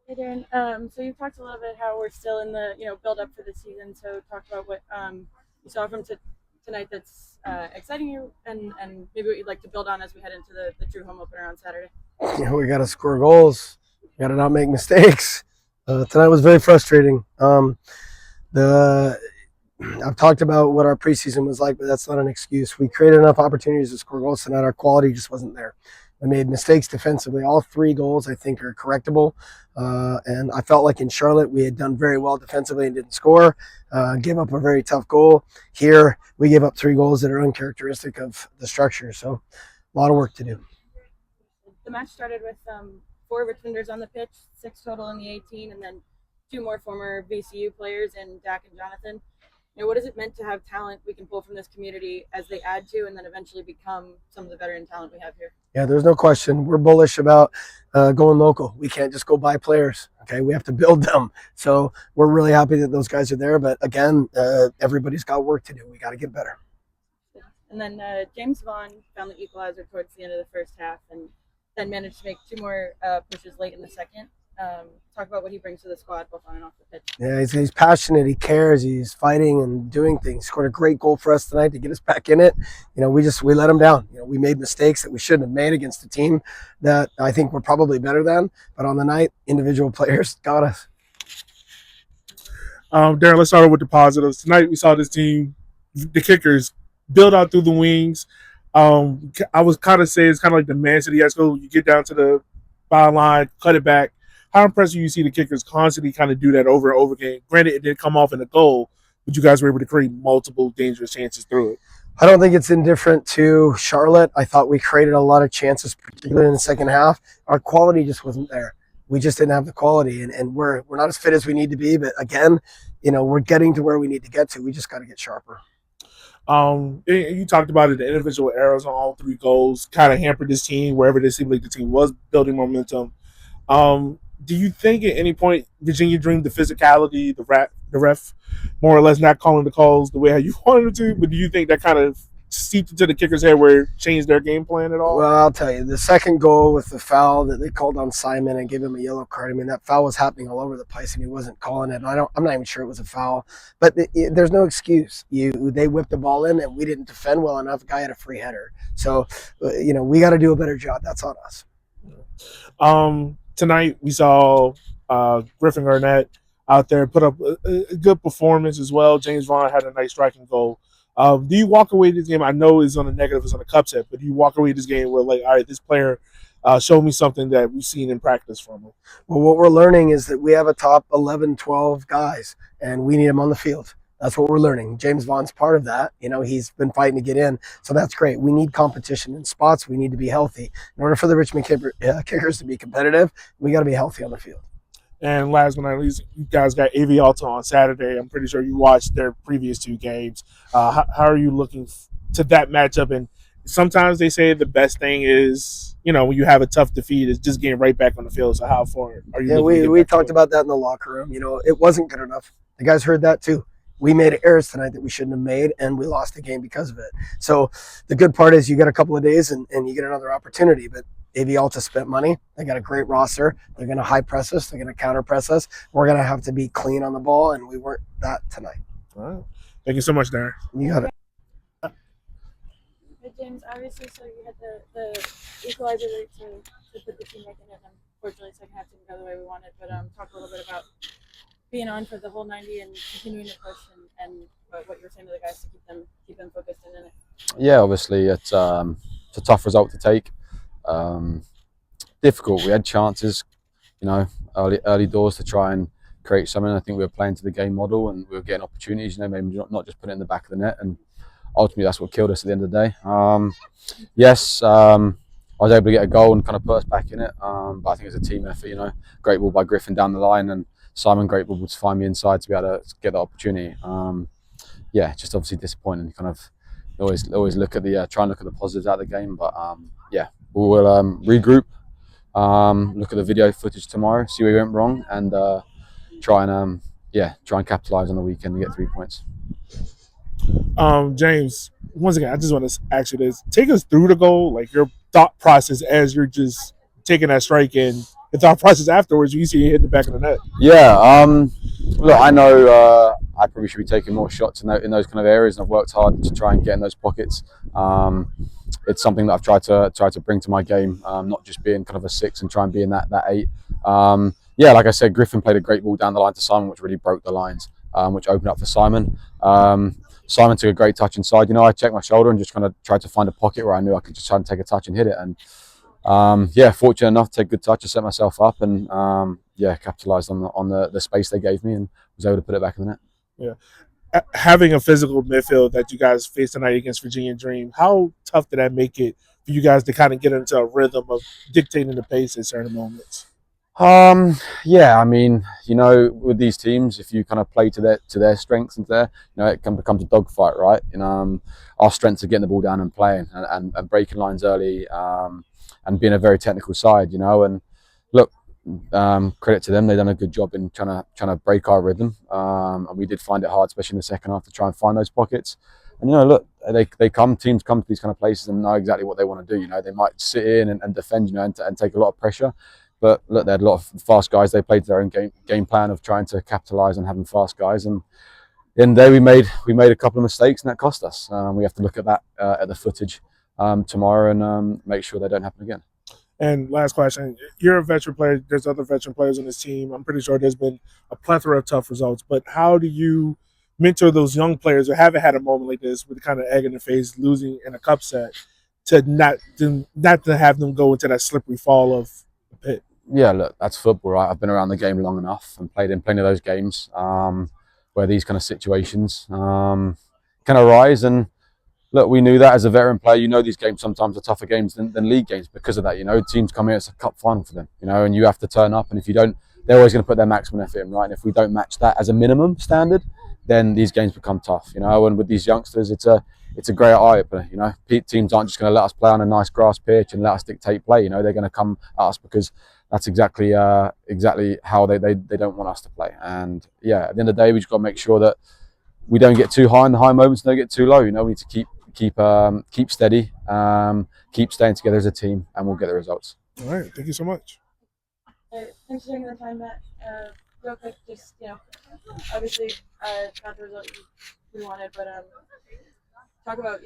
Hey Darren, so you've talked a little bit how we're still in the build up for the season. So talk about what you saw from tonight that's exciting you, and maybe what you'd like to build on as we head into the true home opener on Saturday. We got to score goals. We got to not make mistakes. Tonight was very frustrating. The I've talked about what our preseason was like, but that's not an excuse. We created enough opportunities to score goals tonight. Our quality just wasn't there. We made mistakes defensively. All three goals, I think, are correctable. And I felt like in Charlotte, we had done very well defensively and didn't score. Gave up a very tough goal. Here, we gave up three goals that are uncharacteristic of the structure. So, a lot of work to do. The match started with four Richmonders on the pitch, six total in the 18, and then two more former VCU players in Dak and Jonathan. What is it meant to have talent we can pull from this community as they add to and then eventually become some of the veteran talent we have here? Yeah, there's no question. We're bullish about going local. We can't just go buy players. Okay, we have to build them. So we're really happy that those guys are there. But again, everybody's got work to do. We got to get better. And then James Vaughn found the equalizer towards the end of the first half and then managed to make two more pushes late in the second. Talk about what he brings to the squad both on and off the pitch. Yeah, he's passionate. He cares. He's fighting and doing things. Scored a great goal for us tonight to get us back in it. We let him down. We made mistakes that we shouldn't have made against a team that I think we're probably better than. But on the night, individual players got us. Darren, let's start with the positives. Tonight we saw this team, the kickers, build out through the wings. I was kind of saying it's kind of like the Man City Esco. You get down to the byline, cut it back. How impressive you see the kickers constantly kind of do that over and over again. Granted, it didn't come off in a goal, but you guys were able to create multiple dangerous chances through it. I don't think it's indifferent to Charlotte. I thought we created a lot of chances, particularly in the second half. Our quality just wasn't there. We just didn't have the quality, and we're not as fit as we need to be. But again, we're getting to where we need to get to. We just got to get sharper. You talked about it. The individual errors on all three goals kind of hampered this team wherever it seemed like the team was building momentum. Do you think at any point Virginia dreamed the physicality, the ref, more or less not calling the calls the way how you wanted it to? But do you think that kind of seeped into the kicker's head where it changed their game plan at all? Well, I'll tell you, the second goal with the foul that they called on Simon and gave him a yellow card. I mean, that foul was happening all over the place, and he wasn't calling it. And I'm not even sure it was a foul, but there's no excuse. They whipped the ball in, and we didn't defend well enough. The guy had a free header, so we got to do a better job. That's on us. Tonight we saw Griffin Garnett out there put up a good performance as well. James Vaughn had a nice striking goal. Do you walk away this game? I know it's on a negative, it's on a cup set, but do you walk away this game with like, all right, this player showed me something that we've seen in practice from him? Well, what we're learning is that we have a top 11, 12 guys, and we need them on the field. That's what we're learning. James Vaughn's part of that. He's been fighting to get in, so that's great. We need competition in spots. We need to be healthy. In order for the Richmond Kickers to be competitive, we got to be healthy on the field. And last but not least, you guys got AV Alta on Saturday. I'm pretty sure you watched their previous two games. How are you looking to that matchup? And sometimes they say the best thing is, when you have a tough defeat, is just getting right back on the field. So how far are you? Yeah, we talked about that in the locker room. It wasn't good enough. The guys heard that too. We made errors tonight that we shouldn't have made, and we lost the game because of it. So the good part is you get a couple of days and you get another opportunity. But AV Alta spent money. They got a great roster. They're going to high press us. They're going to counter press us. We're going to have to be clean on the ball, and we weren't that tonight. All right. Thank you so much, Darren. You got it. Hey, James, obviously, so you had the equalizer rate to put the team back in it. Unfortunately, second half didn't go the way we wanted, but talk a little bit about being on for the whole 90 and continuing to push and what you were saying to the guys to keep them focused and in it. Yeah, obviously it's a tough result to take. Difficult. We had chances, early doors to try and create something. I think we were playing to the game model and we were getting opportunities. Maybe not just put it in the back of the net. And ultimately, that's what killed us at the end of the day. Yes, I was able to get a goal and kind of put us back in it. But I think it's a team effort. Great ball by Griffin down the line and Simon great ball to find me inside to be able to get the opportunity. Just obviously disappointing. Kind of always look at try and look at the positives out of the game. But we will regroup, look at the video footage tomorrow, see where we went wrong, and try and capitalise on the weekend and get 3 points. James, once again, I just want to ask you this: take us through the goal, like your thought process as you're just taking that strike in. the thought process afterwards when you see you hit the back of the net. Yeah. Look, I know I probably should be taking more shots in those kind of areas, and I've worked hard to try and get in those pockets. It's something that I've tried to bring to my game, not just being kind of a 6 and try and be in that 8. Yeah, like I said, Griffin played a great ball down the line to Simon, which really broke the lines, which opened up for Simon. Simon took a great touch inside. I checked my shoulder and just kind of tried to find a pocket where I knew I could just try and take a touch and hit it. And yeah, fortunate enough to take a good touch, to set myself up, and yeah, capitalised on the space they gave me and was able to put it back in the net. Yeah. Having a physical midfield that you guys faced tonight against Virginia Dream, how tough did that make it for you guys to kind of get into a rhythm of dictating the pace at certain moments? Yeah, I mean, with these teams, if you kind of play to their strengths and it becomes a dogfight, right? Our strengths are getting the ball down and playing and breaking lines early, and being a very technical side, and look, credit to them, they've done a good job in trying to break our rhythm, and we did find it hard, especially in the second half, to try and find those pockets. And look, teams come to these kind of places and know exactly what they want to do. They might sit in and defend, and take a lot of pressure. But look, they had a lot of fast guys. They played their own game plan of trying to capitalise on having fast guys. And in there, we made a couple of mistakes, and that cost us. We have to look at that at the footage tomorrow and make sure they don't happen again. And last question, you're a veteran player. There's other veteran players on this team. I'm pretty sure there's been a plethora of tough results. But how do you mentor those young players who haven't had a moment like this with kind of egg in the face, losing in a cup set, to not to have them go into that slippery fall of the pit? Yeah, look, that's football, right? I've been around the game long enough and played in plenty of those games where these kind of situations can arise. And look, we knew that as a veteran player. These games sometimes are tougher games than league games because of that. Teams come here, it's a cup final for them. And you have to turn up. And if you don't, they're always going to put their maximum effort in, right? And if we don't match that as a minimum standard, then these games become tough. And with these youngsters, it's a great eye opener. Teams aren't just going to let us play on a nice grass pitch and let us dictate play. They're going to come at us because that's exactly how they don't want us to play. And yeah, at the end of the day, we just got to make sure that we don't get too high in the high moments and don't get too low. We need to keep steady, keep staying together as a team, and we'll get the results. All right, thank you so much. Thanks for taking the time, Matt. Real quick, just obviously not the result we wanted, but talk about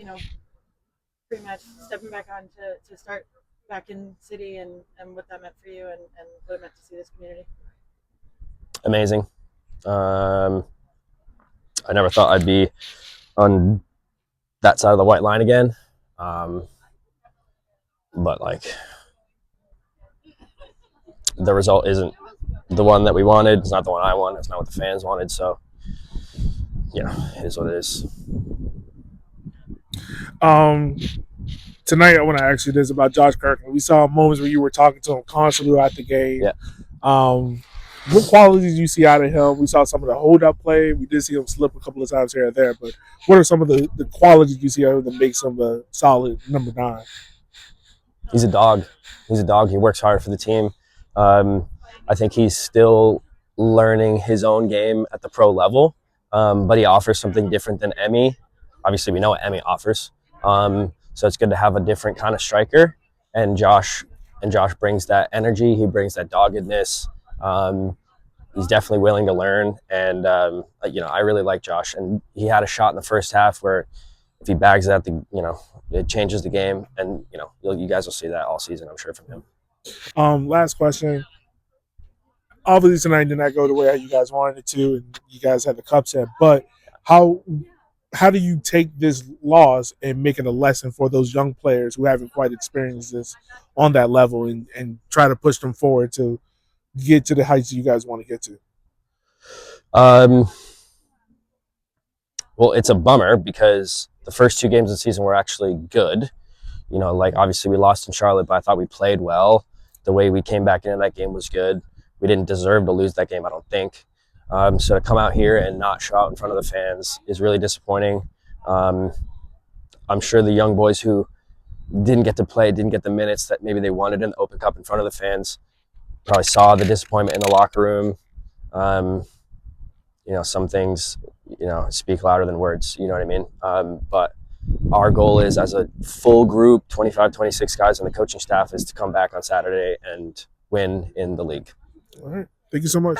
pre-match stepping back on to start back in City and what that meant for you and what it meant to see this community. Amazing. I never thought I'd be on that side of the white line again, but the result isn't the one that we wanted. It's not the one I wanted. It's not what the fans wanted. So it is what it is. Tonight I want to ask you this about Josh Kirkland. We saw moments where you were talking to him constantly throughout the game. Yeah. What qualities do you see out of him? We saw some of the hold-up play. We did see him slip a couple of times here and there. But what are some of the qualities you see out of him that makes him a solid number 9? He's a dog. He works hard for the team. I think he's still learning his own game at the pro level, but he offers something different than Emmy. Obviously, we know what Emmy offers. So it's good to have a different kind of striker. And Josh brings that energy. He brings that doggedness. He's definitely willing to learn. And, I really like Josh. And he had a shot in the first half where if he bags that, it changes the game. And, you guys will see that all season, I'm sure, from him. Last question. Obviously, tonight did not go the way you guys wanted it to, and you guys had the cup set. But how do you take this loss and make it a lesson for those young players who haven't quite experienced this on that level and try to push them forward to get to the heights you guys want to get to? Well, it's a bummer because the first 2 games of the season were actually good. Obviously we lost in Charlotte, but I thought we played well. The way we came back into that game was good. We didn't deserve to lose that game, I don't think. So to come out here and not show out in front of the fans is really disappointing. I'm sure the young boys who didn't get to play, didn't get the minutes that maybe they wanted in the Open Cup in front of the fans, probably saw the disappointment in the locker room. Some things, speak louder than words, you know what I mean? But our goal is, as a full group, 25, 26 guys on the coaching staff, is to come back on Saturday and win in the league. All right. Thank you so much.